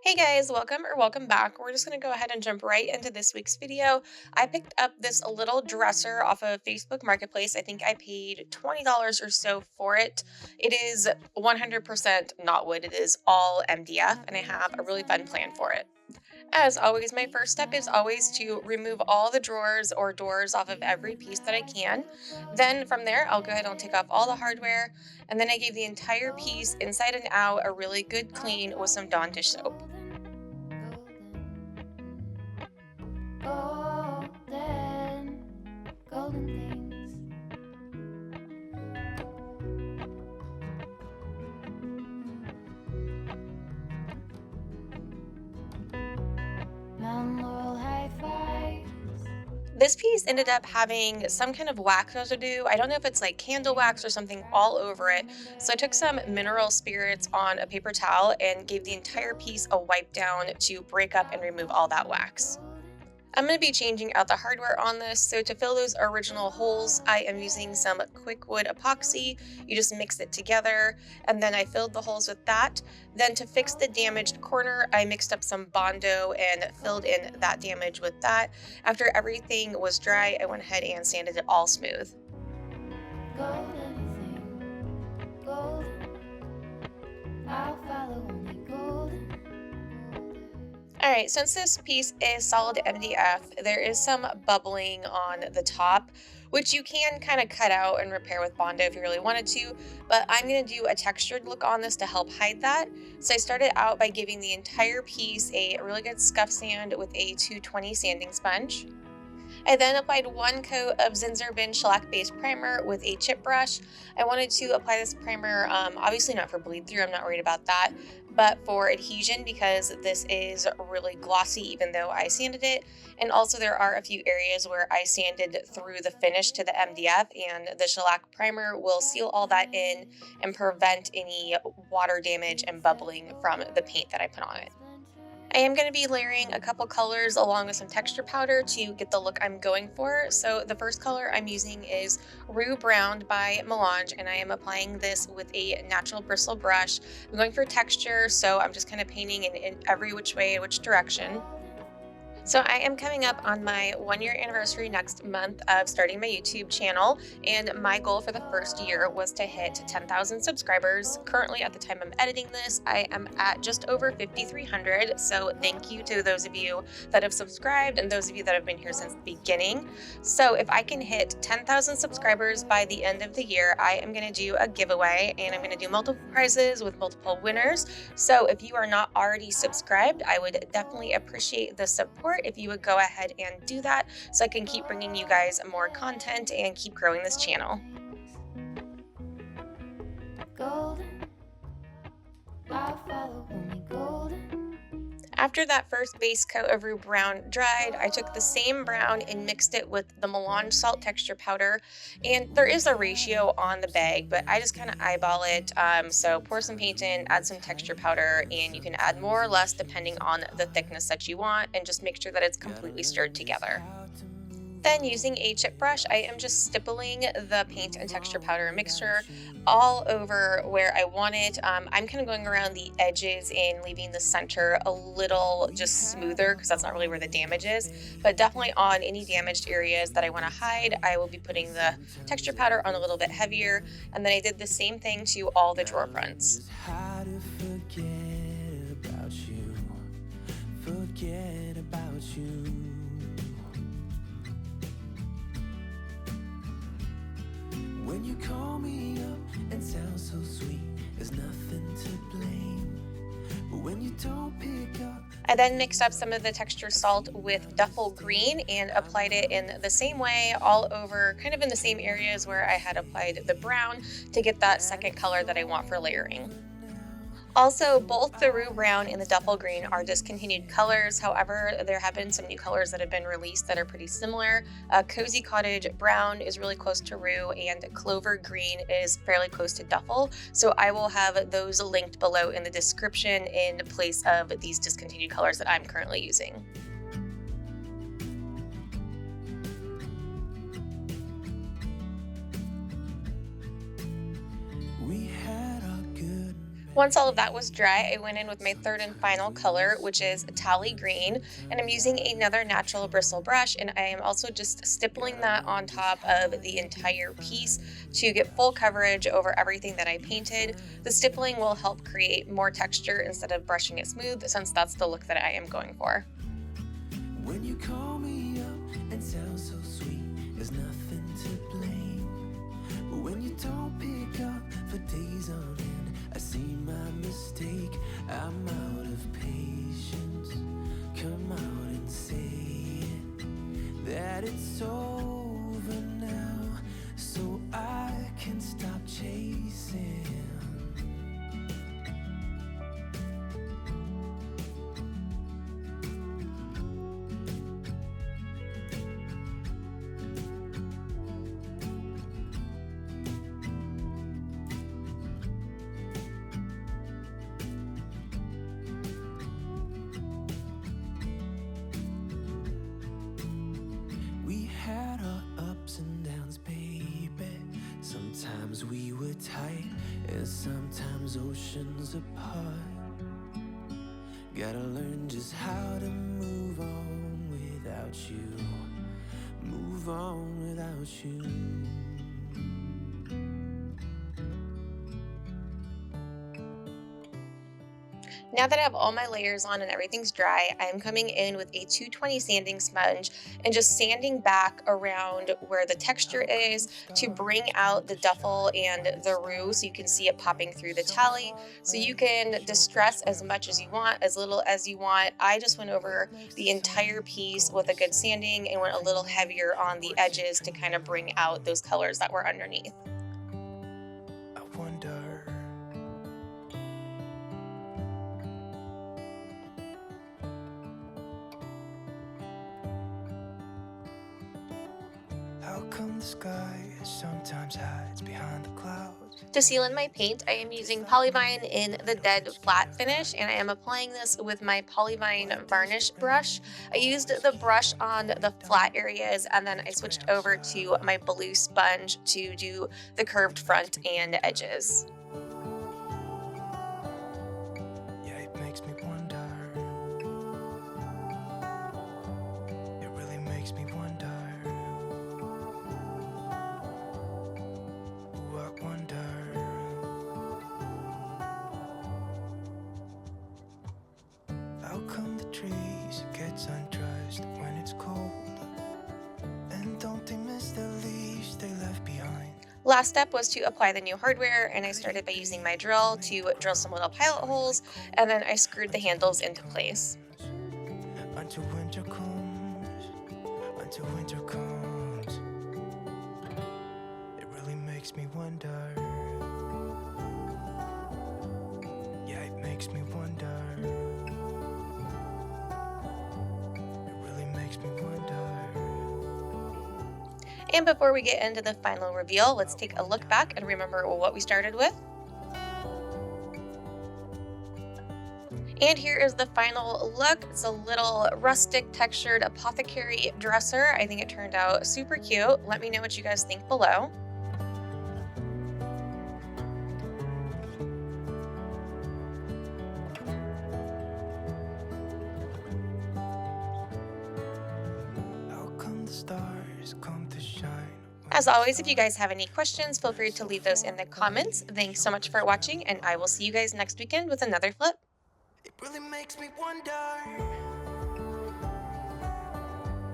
Hey guys, welcome back. We're just going to go ahead and jump right into this week's video. I picked up this little dresser off of Facebook Marketplace. I think I paid $20 or so for it. It is 100% not wood. It is all MDF and I have a really fun plan for it. As always, my first step is always to remove all the drawers or doors off of every piece that I can. Then from there, I'll go ahead and take off all the hardware. And then I gave the entire piece inside and out a really good clean with some Dawn dish soap. Golden things. Mountain Laurel high fives. This piece ended up having some kind of wax residue. I don't know if it's like candle wax or something all over it. So I took some mineral spirits on a paper towel and gave the entire piece a wipe down to break up and remove all that wax. I'm going to be changing out the hardware on this, so to fill those original holes, I am using some quick wood epoxy. You just mix it together, and then I filled the holes with that. Then to fix the damaged corner, I mixed up some Bondo and filled in that damage with that. After everything was dry, I went ahead and sanded it all smooth. Gold anything. Golden. I'll follow only golden. All right, since this piece is solid MDF, there is some bubbling on the top, which you can kind of cut out and repair with Bondo if you really wanted to, but I'm going to do a textured look on this to help hide that. So I started out by giving the entire piece a really good scuff sand with a 220 sanding sponge. I then applied one coat of Zinsser Bin shellac based primer with a chip brush. I wanted to apply this primer, obviously not for bleed through, I'm not worried about that, but for adhesion because this is really glossy even though I sanded it. And also there are a few areas where I sanded through the finish to the MDF and the shellac primer will seal all that in and prevent any water damage and bubbling from the paint that I put on it. I am going to be layering a couple colors along with some texture powder to get the look I'm going for. So the first color I'm using is Rue Brown by Mélange, and I am applying this with a natural bristle brush. I'm going for texture, so I'm just kind of painting in every which way, which direction. So I am coming up on my 1 year anniversary next month of starting my YouTube channel, and my goal for the first year was to hit 10,000 subscribers. Currently, at the time I'm editing this, I am at just over 5,300. So thank you to those of you that have subscribed and those of you that have been here since the beginning. So if I can hit 10,000 subscribers by the end of the year, I am going to do a giveaway and I'm going to do multiple prizes with multiple winners. So if you are not already subscribed, I would definitely appreciate the support if you would go ahead and do that so I can keep bringing you guys more content and keep growing this channel. Golden. I'll follow only golden. After that first base coat of Rue Brown dried, I took the same brown and mixed it with the Mélange salt texture powder. And there is a ratio on the bag, but I just kind of eyeball it. So pour some paint in, add some texture powder, and you can add more or less depending on the thickness that you want, and just make sure that it's completely stirred together. Then using a chip brush, I am just stippling the paint and texture powder mixture all over where I want it. I'm kind of going around the edges and leaving the center a little just smoother because that's not really where the damage is, but definitely on any damaged areas that I want to hide, I will be putting the texture powder on a little bit heavier. And then I did the same thing to all the drawer fronts. Forget about you. When you call me up and sound so sweet, there's nothing to blame. But when you don't pick up, I then mixed up some of the texture salt with Duffel Green and applied it in the same way all over, kind of in the same areas where I had applied the brown to get that second color that I want for layering. Also, both the Rue Brown and the Duffel Green are discontinued colors. However, there have been some new colors that have been released that are pretty similar. Cozy Cottage Brown is really close to Rue, and Clover Green is fairly close to Duffel. So I will have those linked below in the description in place of these discontinued colors that I'm currently using. Once all of that was dry, I went in with my third and final color, which is tally green, and I'm using another natural bristle brush, and I am also just stippling that on top of the entire piece to get full coverage over everything that I painted. The stippling will help create more texture instead of brushing it smooth, since that's the look that I am going for. When you call me up and sound so sweet, there's nothing to blame. But when you don't pick up for days on end, I see my mistake. I'm out of patience. Come out and say it, that it's over now, so I can stop chasing. We had our ups and downs, baby. Sometimes we were tight, and sometimes oceans apart. Gotta learn just how to move on without you. Move on without you. Now that I have all my layers on and everything's dry, I'm coming in with a 220 sanding sponge and just sanding back around where the texture is to bring out the duffel and the roux so you can see it popping through the tally. So you can distress as much as you want, as little as you want. I just went over the entire piece with a good sanding and went a little heavier on the edges to kind of bring out those colors that were underneath. I wonder. How come the sky sometimes hides behind the clouds? To seal in my paint, I am using Polyvine in the dead flat finish, and I am applying this with my Polyvine varnish brush. I used the brush on the flat areas, and then I switched over to my blue sponge to do the curved front and edges. Yeah, it makes me wonder. It really makes me wonder. Ooh, I wonder. How come the trees get undressed when it's cold? And don't they miss the leaves they left behind? Last step was to apply the new hardware, and I started by using my drill to drill some little pilot holes, and then I screwed the handles into place. Until winter comes, until winter comes. It really makes me wonder. Yeah, it makes me wonder. It really makes me wonder. And before we get into the final reveal, let's take a look back and remember what we started with. And here is the final look. It's a little rustic textured apothecary dresser. I think it turned out super cute. Let me know what you guys think below. How come the stars come to shine? As always, if you guys have any questions, feel free to leave those in the comments. Thanks so much for watching, and I will see you guys next weekend with another flip. It really makes me wonder.